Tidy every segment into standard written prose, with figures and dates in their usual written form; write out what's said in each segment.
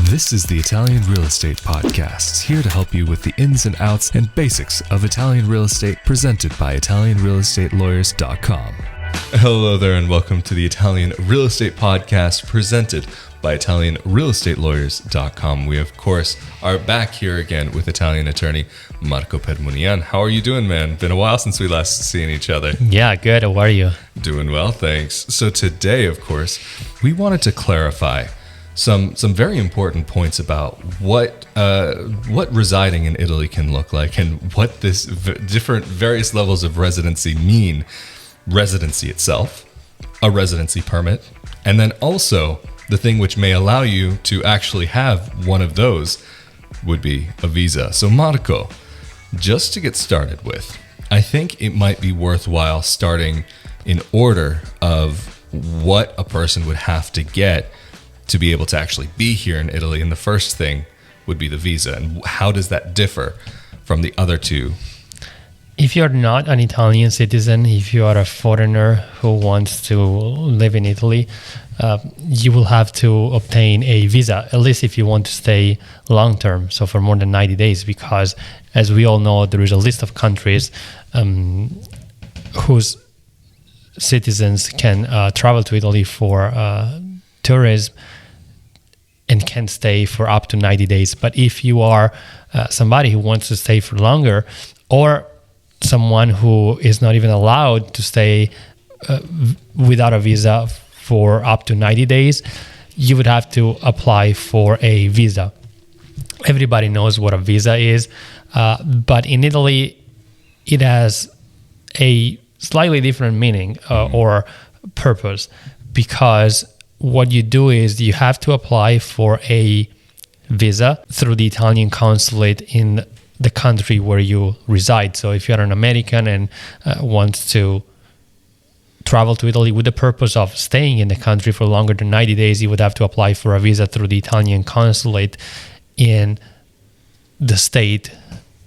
This is the Italian Real Estate Podcast, here to help you with the ins and outs and basics of Italian real estate, presented by ItalianRealEstateLawyers.com. Hello there, and welcome to the Italian Real Estate Podcast, presented by ItalianRealEstateLawyers.com. We, of course, are back here again with Italian attorney Marco Permunian. How are you doing, man? Been a while since we last seen each other. Yeah, good. How are you? Doing well, thanks. So today, of course, we wanted to clarify some very important points about what residing in Italy can look like and what this different various levels of residency mean. Residency itself, a residency permit, and then also the thing which may allow you to actually have one of those would be a visa. So Marco, just to get started with, I think it might be worthwhile starting in order of what a person would have to get to be able to actually be here in Italy. And the first thing would be the visa. And how does that differ from the other two? If you're not an Italian citizen, if you are a foreigner who wants to live in Italy, you will have to obtain a visa, at least if you want to stay long term, so for more than 90 days, because as we all know, there is a list of countries whose citizens can travel to Italy for tourism and can stay for up to 90 days. But if you are somebody who wants to stay for longer, or someone who is not even allowed to stay without a visa for up to 90 days, you would have to apply for a visa. Everybody knows what a visa is, but in Italy, it has a slightly different meaning or purpose, because what you do is you have to apply for a visa through the Italian consulate in the country where you reside. So if you're an American and wants to travel to Italy with the purpose of staying in the country for longer than 90 days, you would have to apply for a visa through the Italian consulate in the state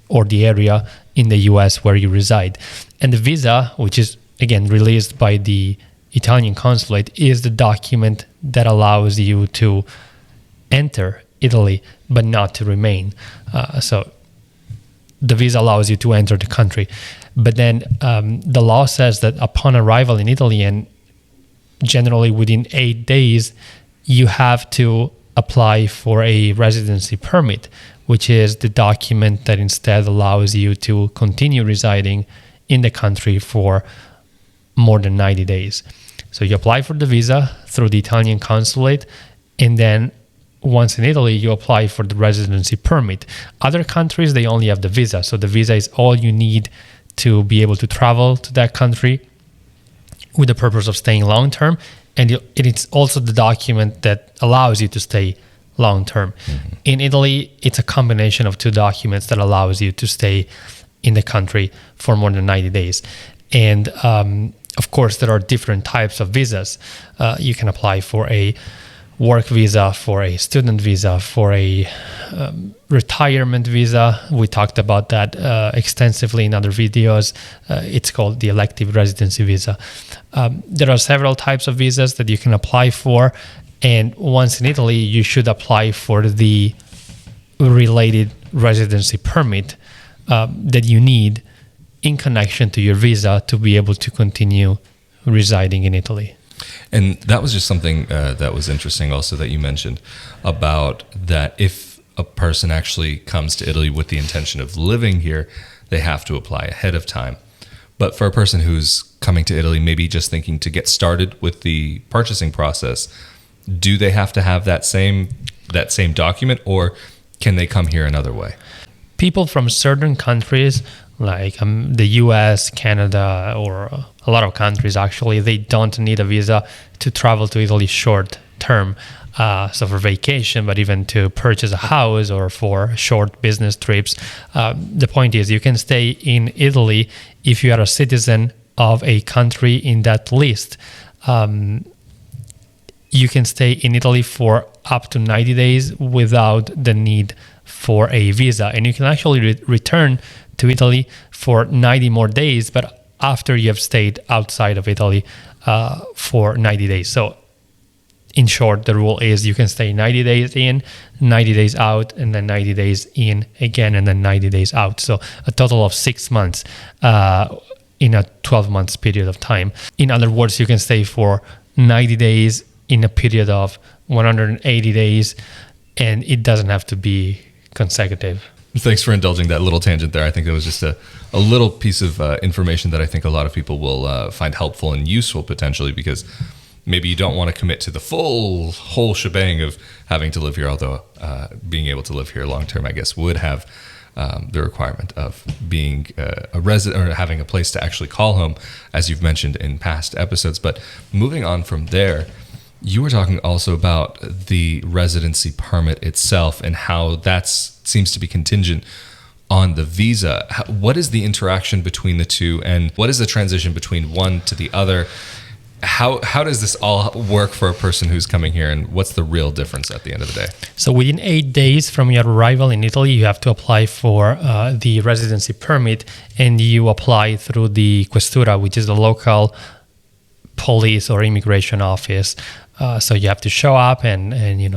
or the area in the US where you reside. And the visa, which is again released by the Italian consulate, is the document that allows you to enter Italy but not to remain. So the visa allows you to enter the country. But then the law says that upon arrival in Italy, and generally within 8 days, you have to apply for a residency permit, which is the document that instead allows you to continue residing in the country for more than 90 days. So you apply for the visa through the Italian consulate, and then once in Italy, you apply for the residency permit. Other countries, they only have the visa. So the visa is all you need to be able to travel to that country with the purpose of staying long term. And it's also the document that allows you to stay long term. Mm-hmm. In Italy, it's a combination of two documents that allows you to stay in the country for more than 90 days. And of course, there are different types of visas. You can apply for a work visa, for a student visa, for a retirement visa. We talked about that extensively in other videos. It's called the elective residency visa. There are several types of visas that you can apply for. And once in Italy, you should apply for the related residency permit that you need in connection to your visa to be able to continue residing in Italy. And that was just something that was interesting also that you mentioned about that if a person actually comes to Italy with the intention of living here, they have to apply ahead of time. But for a person who's coming to Italy, maybe just thinking to get started with the purchasing process, do they have to have that same document, or can they come here another way? People from certain countries like the US, Canada, or a lot of countries actually, they don't need a visa to travel to Italy short term. So for vacation, but even to purchase a house or for short business trips. The point is you can stay in Italy if you are a citizen of a country in that list. You can stay in Italy for up to 90 days without the need for a visa. And you can actually return to Italy for 90 more days, but after you have stayed outside of Italy for 90 days. So in short, the rule is you can stay 90 days in, 90 days out, and then 90 days in again, and then 90 days out. So a total of 6 months in a 12 months period of time. In other words, you can stay for 90 days in a period of 180 days, and it doesn't have to be consecutive. Thanks for indulging that little tangent there. I think it was just a little piece of information that I think a lot of people will find helpful and useful potentially, because maybe you don't want to commit to the whole shebang of having to live here, although being able to live here long term, I guess, would have the requirement of being a resident or having a place to actually call home, as you've mentioned in past episodes. But moving on from there, you were talking also about the residency permit itself and how that seems to be contingent on the visa. What is the interaction between the two, and what is the transition between one to the other? How does this all work for a person who's coming here, and what's the real difference at the end of the day? So within 8 days from your arrival in Italy, you have to apply for the residency permit, and you apply through the questura, which is the local police or immigration office. So you have to show up and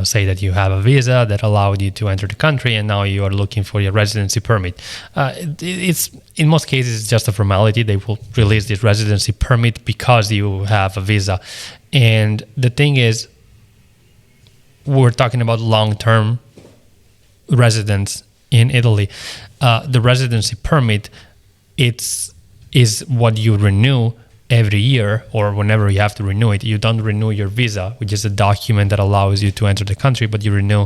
say that you have a visa that allowed you to enter the country, and now you are looking for your residency permit. It's in most cases it's just a formality. They will release this residency permit because you have a visa. And the thing is, we're talking about long-term residents in Italy. The residency permit is what you renew every year, or whenever you have to renew it. You don't renew your visa, which is a document that allows you to enter the country, but you renew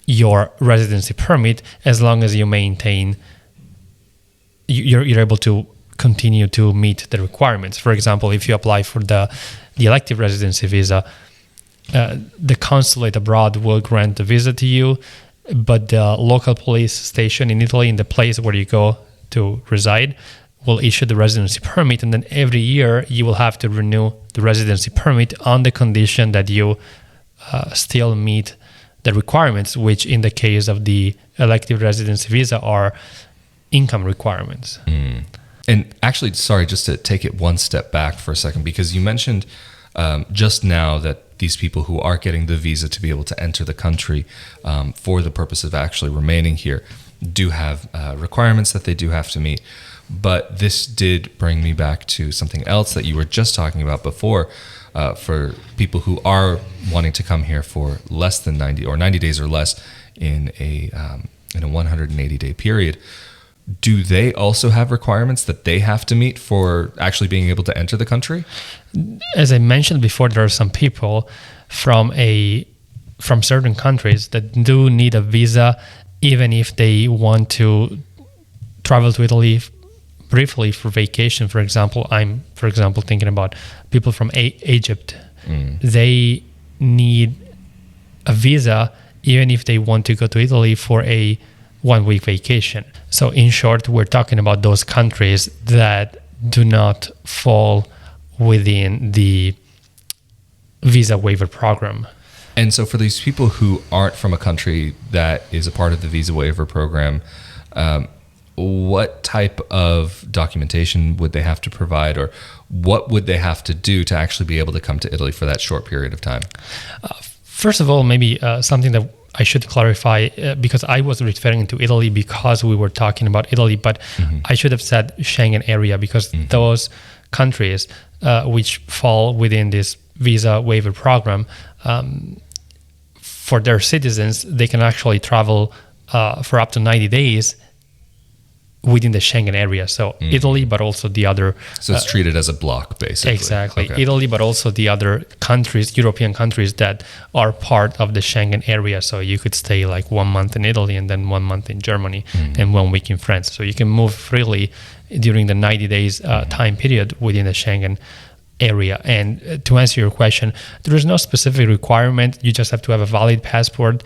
your residency permit as long as you maintain, you're able to continue to meet the requirements. For example, if you apply for the elective residency visa, the consulate abroad will grant the visa to you, but the local police station in Italy, in the place where you go to reside, will issue the residency permit, and then every year you will have to renew the residency permit on the condition that you still meet the requirements, which in the case of the elective residency visa are income requirements. And actually, sorry, just to take it one step back for a second, because you mentioned just now that these people who are getting the visa to be able to enter the country for the purpose of actually remaining here do have requirements that they do have to meet. But this did bring me back to something else that you were just talking about before. For people who are wanting to come here for less than 90 or 90 days or less in a 180-day period, do they also have requirements that they have to meet for actually being able to enter the country? As I mentioned before, there are some people from certain countries that do need a visa, even if they want to travel to Italy briefly for vacation. For example, I'm thinking about people from Egypt. They need a visa even if they want to go to Italy for a 1-week vacation. So in short, we're talking about those countries that do not fall within the visa waiver program. And so for these people who aren't from a country that is a part of the visa waiver program, what type of documentation would they have to provide, or what would they have to do to actually be able to come to Italy for that short period of time? First of all, maybe something that I should clarify, because I was referring to Italy because we were talking about Italy, but I should have said Schengen area, because those countries which fall within this visa waiver program, for their citizens, they can actually travel for up to 90 days within the Schengen area. So Italy, but also the other... So it's treated as a block, basically. Exactly. Okay. Italy, but also the other countries, European countries that are part of the Schengen area. So you could stay like 1 month in Italy and then 1 month in Germany and 1 week in France. So you can move freely during the 90 days time period within the Schengen area. And to answer your question, there is no specific requirement. You just have to have a valid passport,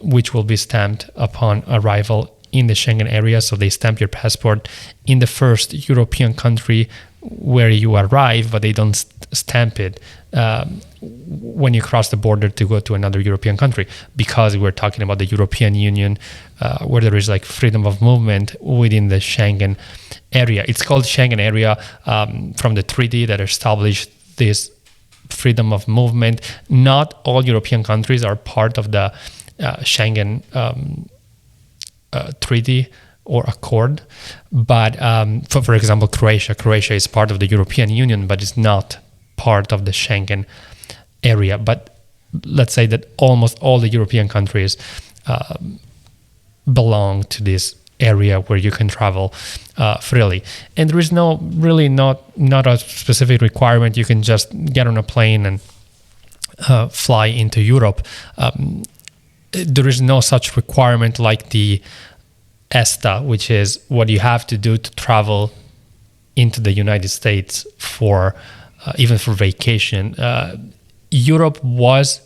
which will be stamped upon arrival in the Schengen area. So they stamp your passport in the first European country where you arrive, but they don't stamp it when you cross the border to go to another European country, because we're talking about the European Union, where there is like freedom of movement within the Schengen area. It's called Schengen area from the treaty that established this freedom of movement. Not all European countries are part of the Schengen treaty or accord, but for example, Croatia is part of the European Union, but it's not part of the Schengen area. But let's say that almost all the European countries belong to this area where you can travel freely, and there is not a specific requirement. You can just get on a plane and fly into Europe. There is no such requirement like the ESTA, which is what you have to do to travel into the United States for even for vacation. Europe was,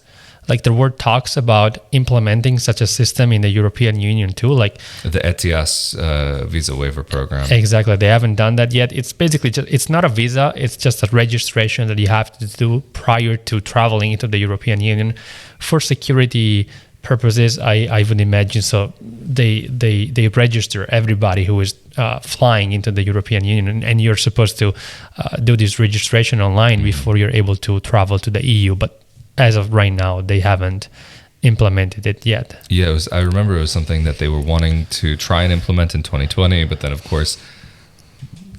like, there were talks about implementing such a system in the European Union too, like the ETIAS visa waiver program. Exactly. They haven't done that yet. It's basically it's not a visa. It's just a registration that you have to do prior to traveling into the European Union for security purposes, I would imagine. So they register everybody who is flying into the European Union, and you're supposed to do this registration online before you're able to travel to the EU. But as of right now, they haven't implemented it yet. Yeah, I remember it was something that they were wanting to try and implement in 2020, but then of course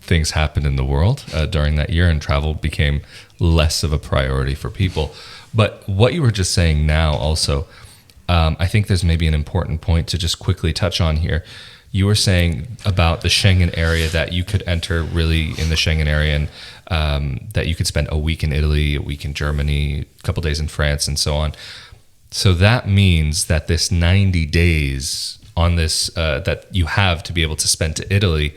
things happened in the world during that year, and travel became less of a priority for people. But what you were just saying now also, I think there's maybe an important point to just quickly touch on here. You were saying about the Schengen area, that you could enter really in the Schengen area, and that you could spend a week in Italy, a week in Germany, a couple days in France, and so on. So that means that this 90 days on this that you have to be able to spend to Italy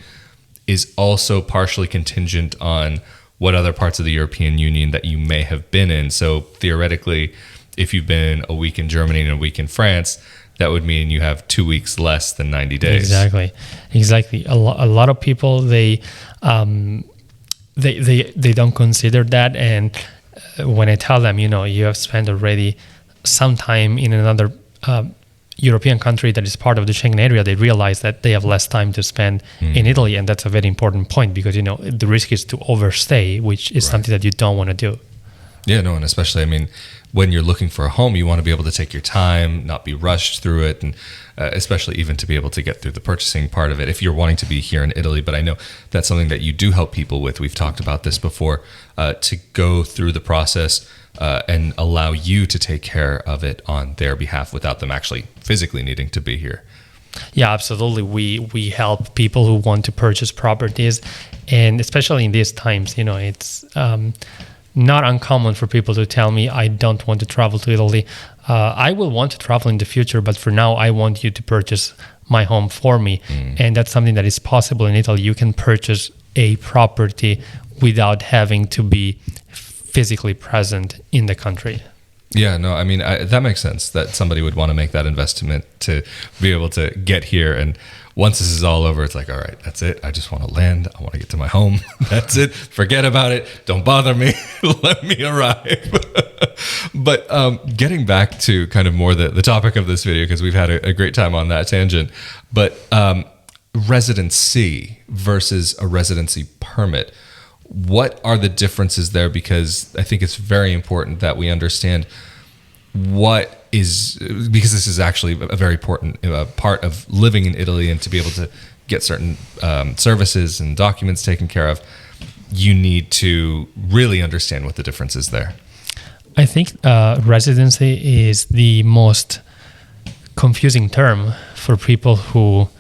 is also partially contingent on what other parts of the European Union that you may have been in. So theoretically, if you've been a week in Germany and a week in France, that would mean you have 2 weeks less than 90 days. Exactly. A lot of people, they don't consider that. And when I tell them, you have spent already some time in another European country that is part of the Schengen area, they realize that they have less time to spend in Italy. And that's a very important point, because, the risk is to overstay, which is something that you don't want to do. Yeah, no, and especially, when you're looking for a home, you want to be able to take your time, not be rushed through it, and especially even to be able to get through the purchasing part of it if you're wanting to be here in Italy. But I know that's something that you do help people with. We've talked about this before, to go through the process and allow you to take care of it on their behalf without them actually physically needing to be here. Yeah, absolutely. We help people who want to purchase properties, and especially in these times, it's not uncommon for people to tell me, I don't want to travel to Italy. I will want to travel in the future, but for now, I want you to purchase my home for me. And that's something that is possible in Italy. You can purchase a property without having to be physically present in the country. Yeah, no, that makes sense that somebody would want to make that investment to be able to get here. And once this is all over, it's like, all right, that's it. I just want to land. I want to get to my home. That's it. Forget about it. Don't bother me. Let me arrive. But getting back to kind of more the topic of this video, because we've had a great time on that tangent, but residency versus a residency permit. What are the differences there? Because I think it's very important that we understand because this is actually a very important part of living in Italy, and to be able to get certain services and documents taken care of, you need to really understand what the difference is there. I think residency is the most confusing term for people who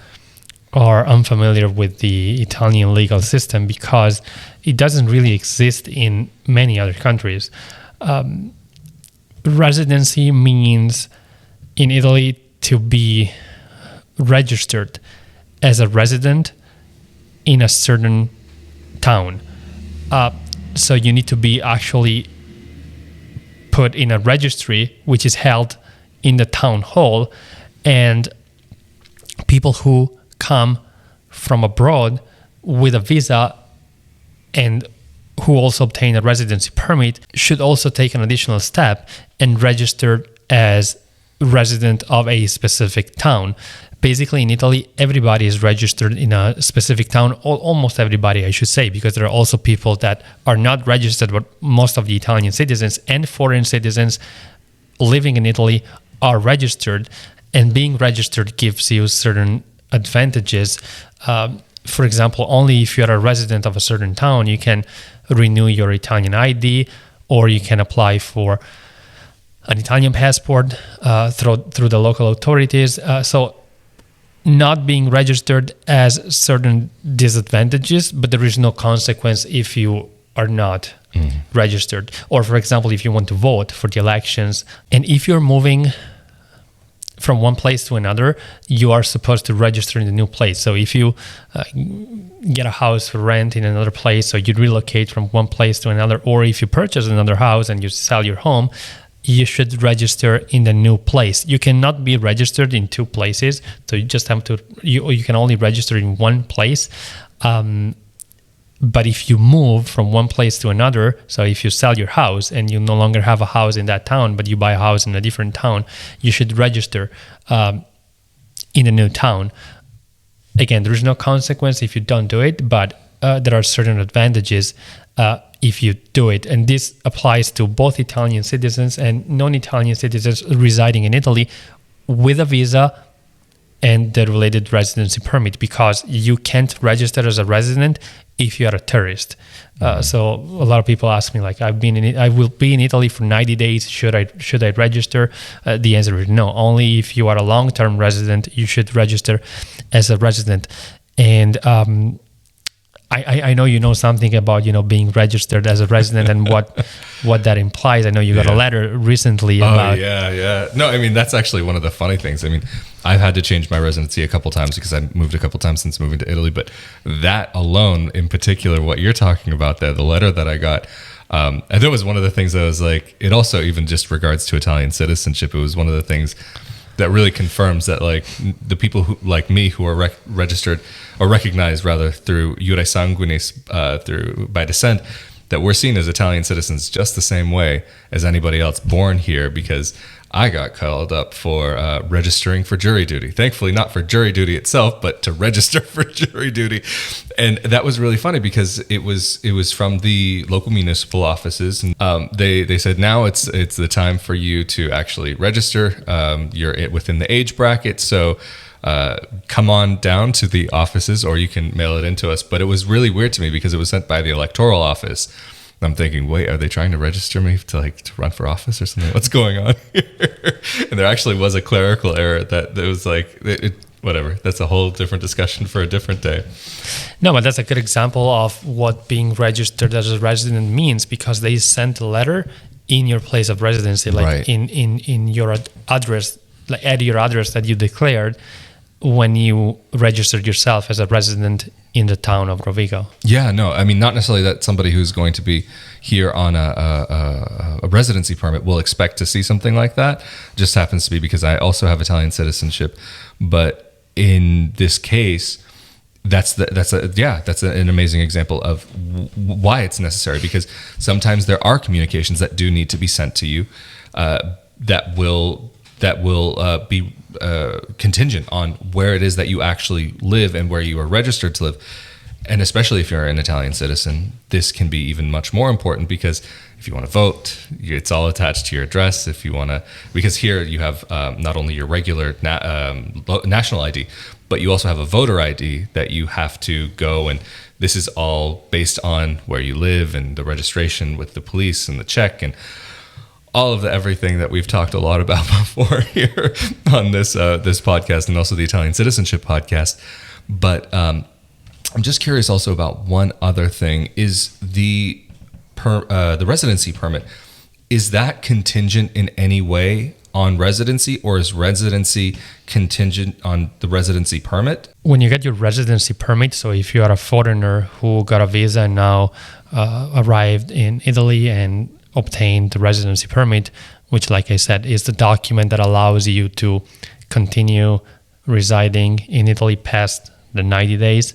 are unfamiliar with the Italian legal system, because it doesn't really exist in many other countries. Residency means in Italy to be registered as a resident in a certain town. So you need to be actually put in a registry, which is held in the town hall, and people who come from abroad with a visa and who also obtain a residency permit should also take an additional step and register as resident of a specific town. Basically, in Italy, everybody is registered in a specific town, almost everybody, I should say, because there are also people that are not registered, but most of the Italian citizens and foreign citizens living in Italy are registered, and being registered gives you certain advantages. For example, only if you're a resident of a certain town, you can renew your Italian ID, or you can apply for an Italian passport through the local authorities. So not being registered has certain disadvantages, but there is no consequence if you are not registered. Or, for example, if you want to vote for the elections, and if you're moving from one place to another, you are supposed to register in the new place. So if you get a house for rent in another place, or you relocate from one place to another, or if you purchase another house and you sell your home, you should register in the new place. You cannot be registered in two places. So you just have to, you can only register in one place. But if you move from one place to another, so if you sell your house and you no longer have a house in that town, but you buy a house in a different town, you should register in a new town. Again, there is no consequence if you don't do it, but there are certain advantages if you do it. And this applies to both Italian citizens and non-Italian citizens residing in Italy with a visa and the related residency permit, because you can't register as a resident if you are a tourist. So a lot of people ask me, like, I will be in Italy for 90 days. Should I register? The answer is no. Only if you are a long-term resident, you should register as a resident. And I know you know something about being registered as a resident and what that implies. I know you got a letter recently about. Oh yeah. No, I mean, that's actually one of the funny things. I mean, I've had to change my residency a couple times because I moved a couple times since moving to Italy. But that alone, in particular, what you're talking about there, the letter that I got, and it was one of the things that was like. It also even just regards to Italian citizenship. It was one of the things that really confirms that, like, the people who, like me, who are registered or recognized rather through Iure Sanguinis, through by descent, that we're seen as Italian citizens just the same way as anybody else born here, because I got called up for registering for jury duty. Thankfully, not for jury duty itself, but to register for jury duty. And that was really funny because it was from the local municipal offices. And they said, now it's the time for you to actually register. You're within the age bracket, so come on down to the offices, or you can mail it into us. But it was really weird to me because it was sent by the electoral office. I'm thinking, wait, are they trying to register me to run for office or something? What's going on here? And there actually was a clerical error that was like, whatever. That's a whole different discussion for a different day. No, but that's a good example of what being registered as a resident means, because they sent a letter in your place of residency, like right. in your address, like at your address that you declared when you registered yourself as a resident in the town of Rovigo. Yeah, no, I mean, not necessarily that somebody who's going to be here on a residency permit will expect to see something like that. Just happens to be because I also have Italian citizenship. But in this case, that's an amazing example of why it's necessary, because sometimes there are communications that do need to be sent to you that will be contingent on where it is that you actually live and where you are registered to live. And especially if you're an Italian citizen, this can be even much more important, because if you want to vote, it's all attached to your address. If you want to, because here you have not only your regular national ID, but you also have a voter ID that you have to go, and this is all based on where you live and the registration with the police and the check and all of everything that we've talked a lot about before here on this podcast, and also the Italian citizenship podcast. But I'm just curious also about one other thing: is the residency permit, is that contingent in any way on residency, or is residency contingent on the residency permit? When you get your residency permit, so if you are a foreigner who got a visa and now arrived in Italy and obtained the residency permit, which, like I said, is the document that allows you to continue residing in Italy past the 90 days,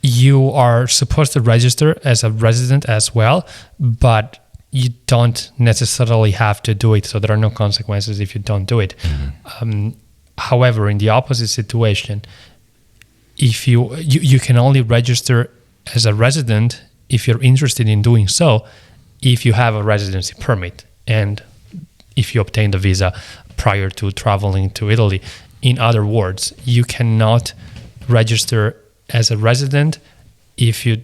you are supposed to register as a resident as well, but you don't necessarily have to do it. So there are no consequences if you don't do it. Mm-hmm. However, in the opposite situation, if you can only register as a resident if you're interested in doing so, if you have a residency permit and if you obtain the visa prior to traveling to Italy. In other words, you cannot register as a resident if you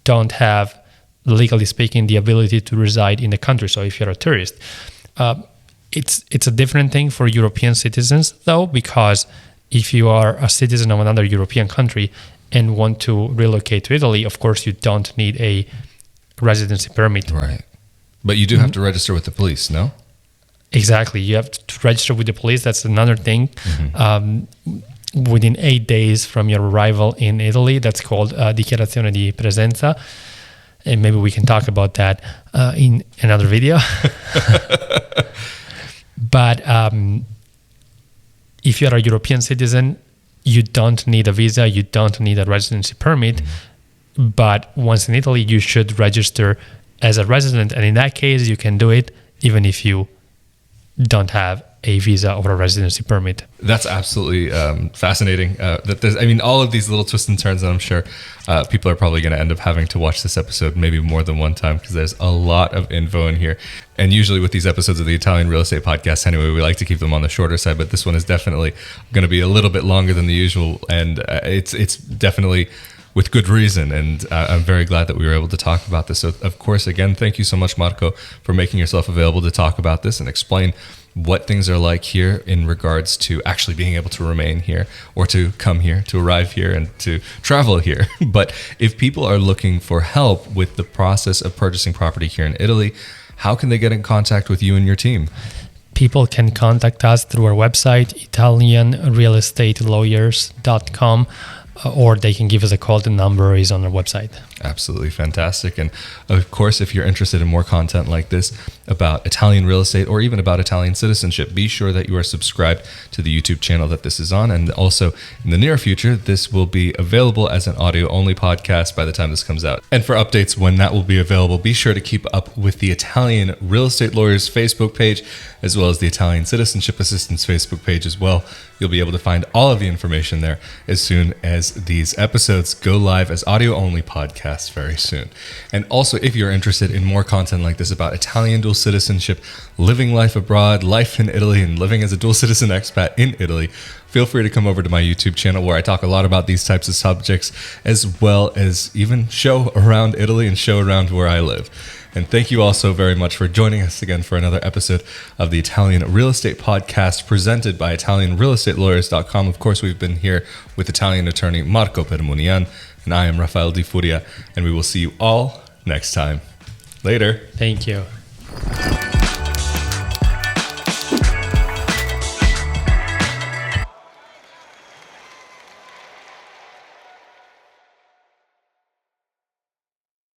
don't have, legally speaking, the ability to reside in the country. So if you're a tourist, it's a different thing for European citizens, though, because if you are a citizen of another European country and want to relocate to Italy, of course, you don't need a residency permit. Right. But you do have to register with the police, no? Exactly. You have to register with the police. That's another thing. Within 8 days from your arrival in Italy, that's called dichiarazione di presenza. And maybe we can talk about that in another video. But if you're a European citizen, you don't need a visa, you don't need a residency permit. But once in Italy, you should register as a resident. And in that case, you can do it even if you don't have a visa or a residency permit. That's absolutely fascinating. All of these little twists and turns, and I'm sure people are probably going to end up having to watch this episode maybe more than one time because there's a lot of info in here. And usually with these episodes of the Italian Real Estate Podcast, anyway, we like to keep them on the shorter side, but this one is definitely going to be a little bit longer than the usual, and it's definitely with good reason, and I'm very glad that we were able to talk about this. So, of course, again, thank you so much, Marco, for making yourself available to talk about this and explain what things are like here in regards to actually being able to remain here or to come here, to arrive here, and to travel here. But if people are looking for help with the process of purchasing property here in Italy, how can they get in contact with you and your team? People can contact us through our website, italianrealestatelawyers.com. Or they can give us a call. The number is on our website. Absolutely fantastic. And of course, if you're interested in more content like this about Italian real estate or even about Italian citizenship, be sure that you are subscribed to the YouTube channel that this is on. And also in the near future, this will be available as an audio only podcast by the time this comes out. And for updates when that will be available, be sure to keep up with the Italian Real Estate Lawyers Facebook page, as well as the Italian Citizenship Assistance Facebook page as well. You'll be able to find all of the information there as soon as these episodes go live as audio-only podcasts very soon. And also, if you're interested in more content like this about Italian dual citizenship, living life abroad, life in Italy, and living as a dual citizen expat in Italy, feel free to come over to my YouTube channel where I talk a lot about these types of subjects, as well as even show around Italy and show around where I live. And thank you all so very much for joining us again for another episode of the Italian Real Estate Podcast presented by ItalianRealEstateLawyers.com. Of course, we've been here with Italian attorney Marco Permunian, and I am Rafael Di Furia, and we will see you all next time. Later. Thank you.